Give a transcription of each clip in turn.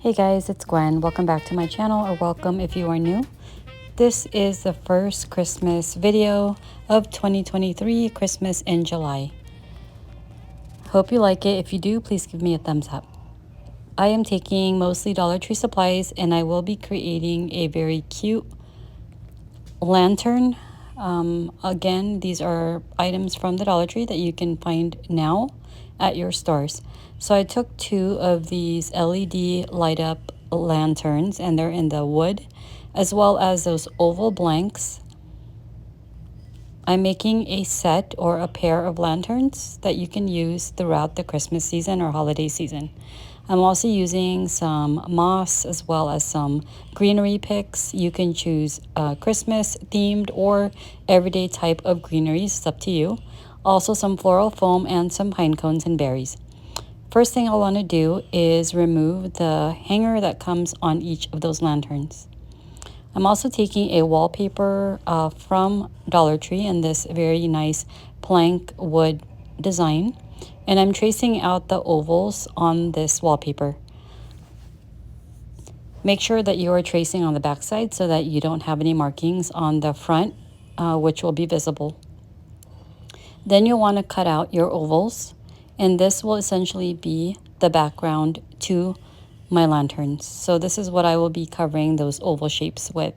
Hey guys, it's Gwen. Welcome back to my channel, or welcome if you are new. This is the first Christmas video of 2023, Christmas in July. Hope you like it. If you do, please give me a thumbs up. I am taking mostly Dollar Tree supplies and I will be creating a very cute lantern. Again, these are items from the Dollar Tree that you can find now at your stores. So I took two of these LED light up lanterns, and they're in the wood, as well as those oval blanks. I'm making a set or a pair of lanterns that you can use throughout the Christmas season or holiday season. I'm also using some moss as well as some greenery picks. You can choose Christmas themed or everyday type of greeneries. It's up to you. Also some floral foam and some pine cones and berries. First thing I want to do is remove the hanger that comes on each of those lanterns. I'm also taking a wallpaper from Dollar Tree in this very nice plank wood design, and I'm tracing out the ovals on this wallpaper. Make sure that you are tracing on the back side so that you don't have any markings on the front, which will be visible. Then you'll want to cut out your ovals, and this will essentially be the background to my lanterns. So this is what I will be covering those oval shapes with.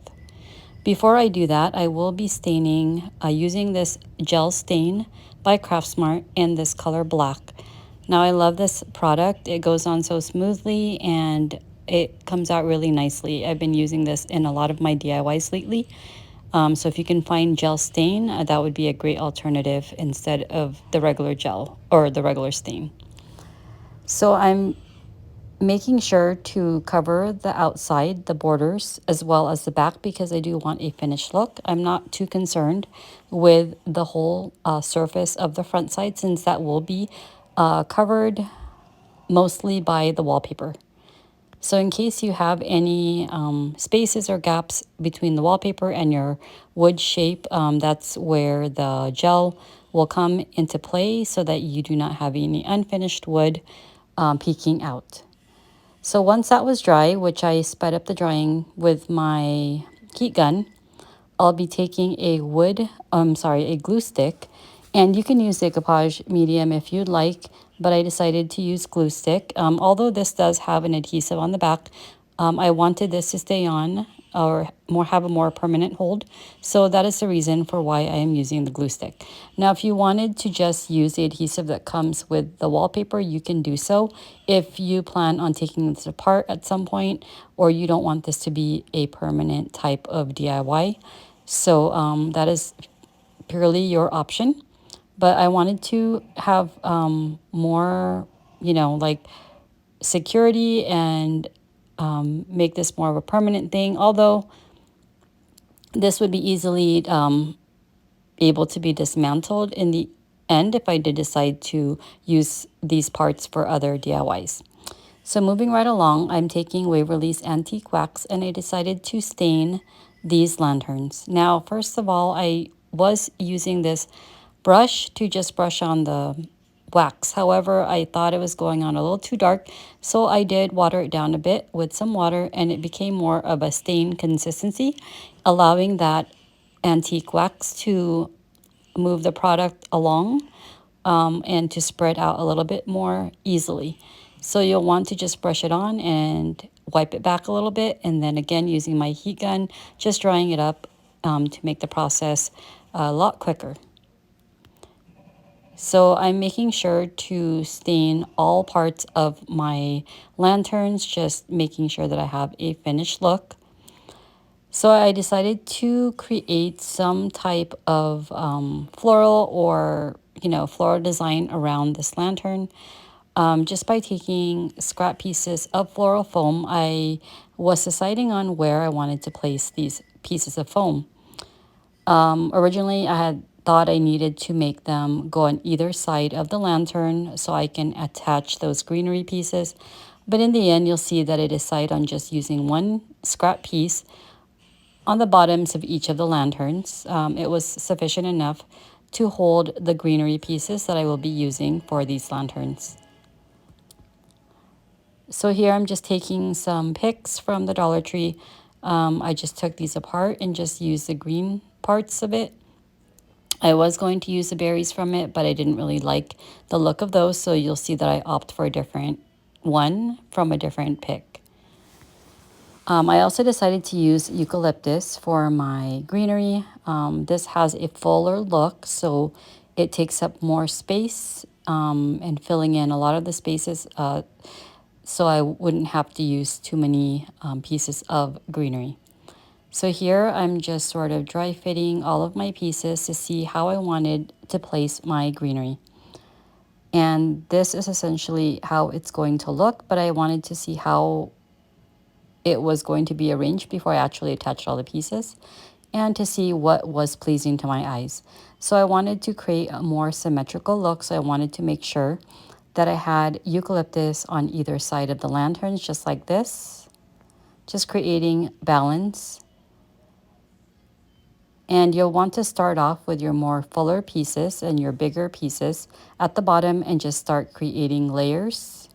Before I do that, I will be staining using this gel stain by Craftsmart in this color black. Now I love this product. It goes on so smoothly and it comes out really nicely. I've been using this in a lot of my DIYs lately. So if you can find gel stain, that would be a great alternative instead of the regular gel or the regular stain. So I'm making sure to cover the outside, the borders, as well as the back, because I do want a finished look. I'm not too concerned with the whole surface of the front side, since that will be covered mostly by the wallpaper. So in case you have any spaces or gaps between the wallpaper and your wood shape, that's where the gel will come into play so that you do not have any unfinished wood peeking out. So once that was dry, which I sped up the drying with my heat gun, I'll be taking a glue stick, and you can use decoupage medium if you'd like, but I decided to use glue stick. Although this does have an adhesive on the back, I wanted this to stay on or have a more permanent hold. So that is the reason for why I am using the glue stick. Now, if you wanted to just use the adhesive that comes with the wallpaper, you can do so if you plan on taking this apart at some point, or you don't want this to be a permanent type of DIY. So that is purely your option. But I wanted to have more, like security and make this more of a permanent thing. Although this would be easily able to be dismantled in the end if I did decide to use these parts for other DIYs. So moving right along, I'm taking Waverly's Antique Wax, and I decided to stain these lanterns. Now, first of all, I was using this brush to just brush on the wax. However, I thought it was going on a little too dark, so I did water it down a bit with some water, and it became more of a stain consistency, allowing that antique wax to move the product along and to spread out a little bit more easily. So you'll want to just brush it on and wipe it back a little bit, and then again using my heat gun, just drying it up to make the process a lot quicker. So I'm making sure to stain all parts of my lanterns, just making sure that I have a finished look. So I decided to create some type of floral or, floral design around this lantern. Just by taking scrap pieces of floral foam. I was deciding on where I wanted to place these pieces of foam. Originally, I had thought I needed to make them go on either side of the lantern so I can attach those greenery pieces. But in the end, you'll see that I decided on just using one scrap piece on the bottoms of each of the lanterns. It was sufficient enough to hold the greenery pieces that I will be using for these lanterns. So here I'm just taking some picks from the Dollar Tree. I just took these apart and just used the green parts of it. I was going to use the berries from it, but I didn't really like the look of those, so you'll see that I opt for a different one from a different pick. I also decided to use eucalyptus for my greenery. This has a fuller look, so it takes up more space and filling in a lot of the spaces, so I wouldn't have to use too many pieces of greenery. So here I'm just sort of dry fitting all of my pieces to see how I wanted to place my greenery. And this is essentially how it's going to look, but I wanted to see how it was going to be arranged before I actually attached all the pieces and to see what was pleasing to my eyes. So I wanted to create a more symmetrical look, so I wanted to make sure that I had eucalyptus on either side of the lanterns, just like this, just creating balance. And you'll want to start off with your more fuller pieces and your bigger pieces at the bottom and just start creating layers.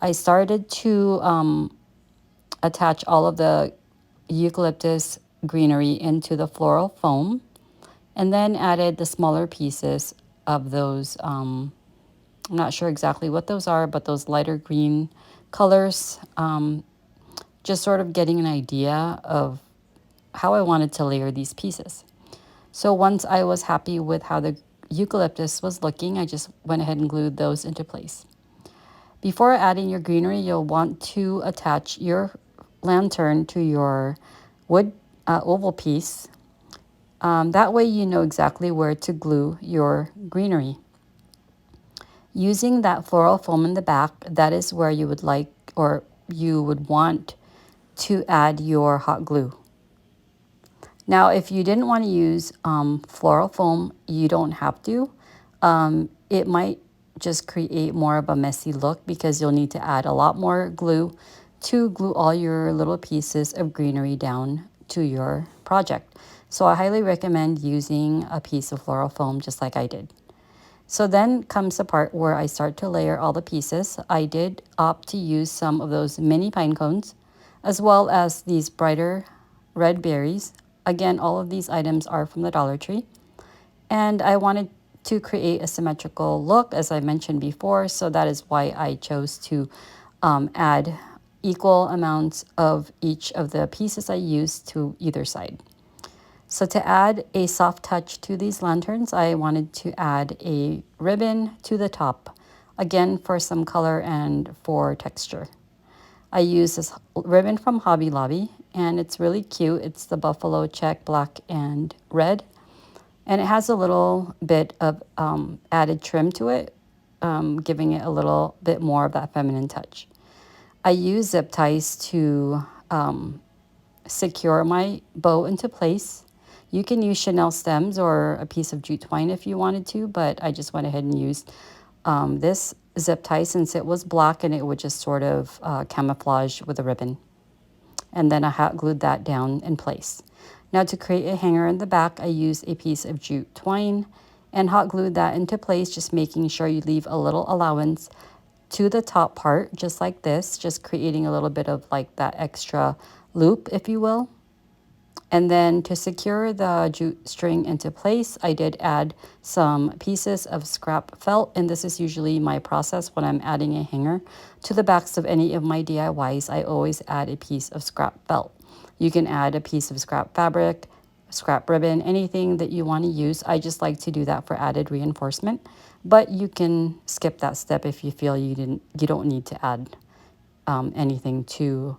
I started to attach all of the eucalyptus greenery into the floral foam and then added the smaller pieces of those. I'm not sure exactly what those are, but those lighter green colors, just sort of getting an idea of how I wanted to layer these pieces. So once I was happy with how the eucalyptus was looking, I just went ahead and glued those into place. Before adding your greenery, you'll want to attach your lantern to your wood oval piece. That way you know exactly where to glue your greenery. Using that floral foam in the back, that is where you would like or you would want to add your hot glue. Now, if you didn't want to use floral foam, you don't have to. It might just create more of a messy look because you'll need to add a lot more glue to glue all your little pieces of greenery down to your project. So I highly recommend using a piece of floral foam just like I did. So then comes the part where I start to layer all the pieces. I did opt to use some of those mini pine cones as well as these brighter red berries. Again, all of these items are from the Dollar Tree. And I wanted to create a symmetrical look, as I mentioned before, so that is why I chose to add equal amounts of each of the pieces I used to either side. So to add a soft touch to these lanterns, I wanted to add a ribbon to the top, again for some color and for texture. I use this ribbon from Hobby Lobby, and it's really cute. It's the buffalo check, black and red. And it has a little bit of added trim to it, giving it a little bit more of that feminine touch. I use zip ties to secure my bow into place. You can use Chanel stems or a piece of jute twine if you wanted to, but I just went ahead and used this zip tie since it was black and it would just sort of camouflage with a ribbon. And then I hot glued that down in place. Now to create a hanger in the back, I used a piece of jute twine and hot glued that into place, just making sure you leave a little allowance to the top part, just like this, just creating a little bit of like that extra loop, if you will. And then to secure the jute string into place, I did add some pieces of scrap felt, and this is usually my process when I'm adding a hanger to the backs of any of my DIYs. I always add a piece of scrap felt. You can add a piece of scrap fabric, scrap ribbon, anything that you want to use. I just like to do that for added reinforcement, but you can skip that step if you feel you don't need to add anything to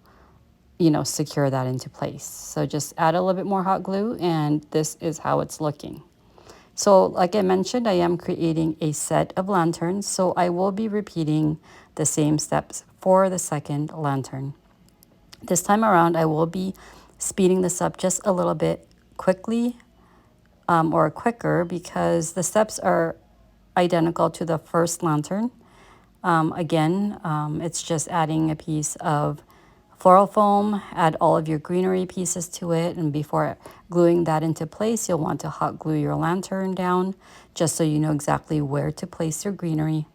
secure that into place. So just add a little bit more hot glue and this is how it's looking. So like I mentioned, I am creating a set of lanterns, so I will be repeating the same steps for the second lantern. This time around, I will be speeding this up just a little bit quickly or quicker because the steps are identical to the first lantern. Again, it's just adding a piece of floral foam, add all of your greenery pieces to it, and before gluing that into place, you'll want to hot glue your lantern down just so you know exactly where to place your greenery.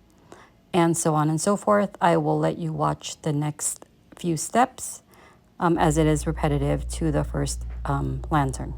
and so on and so forth. I will let you watch the next few steps as it is repetitive to the first lantern.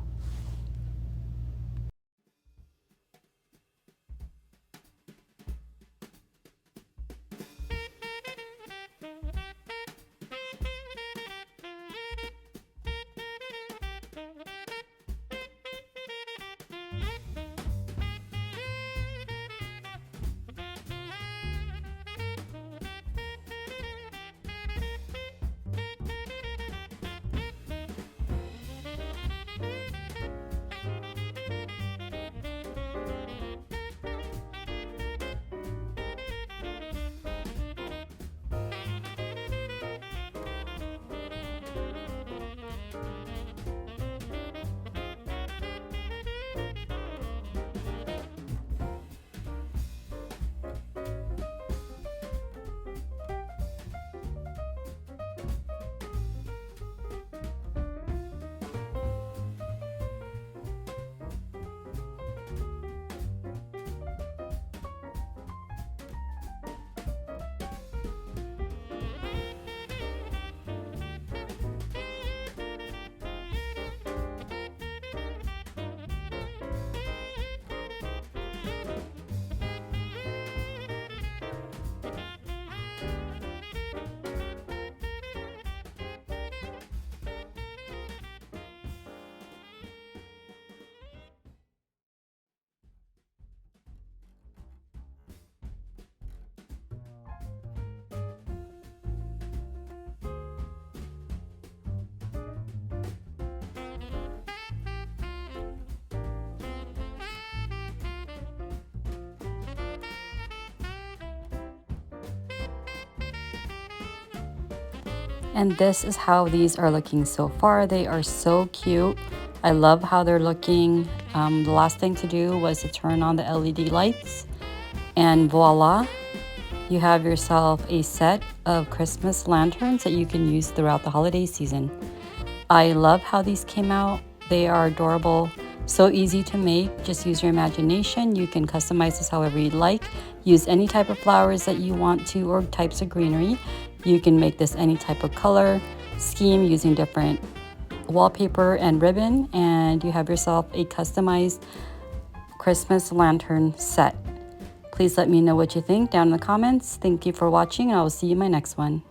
And this is how these are looking so far. They are so cute. I love how they're looking. The last thing to do was to turn on the LED lights, and voila, you have yourself a set of Christmas lanterns that you can use throughout the holiday season. I love how these came out. They are adorable, so easy to make. Just use your imagination. You can customize this however you'd like. Use any type of flowers that you want to, or types of greenery. You can make this any type of color scheme using different wallpaper and ribbon, and you have yourself a customized Christmas lantern set. Please let me know what you think down in the comments. Thank you for watching, and I will see you in my next one.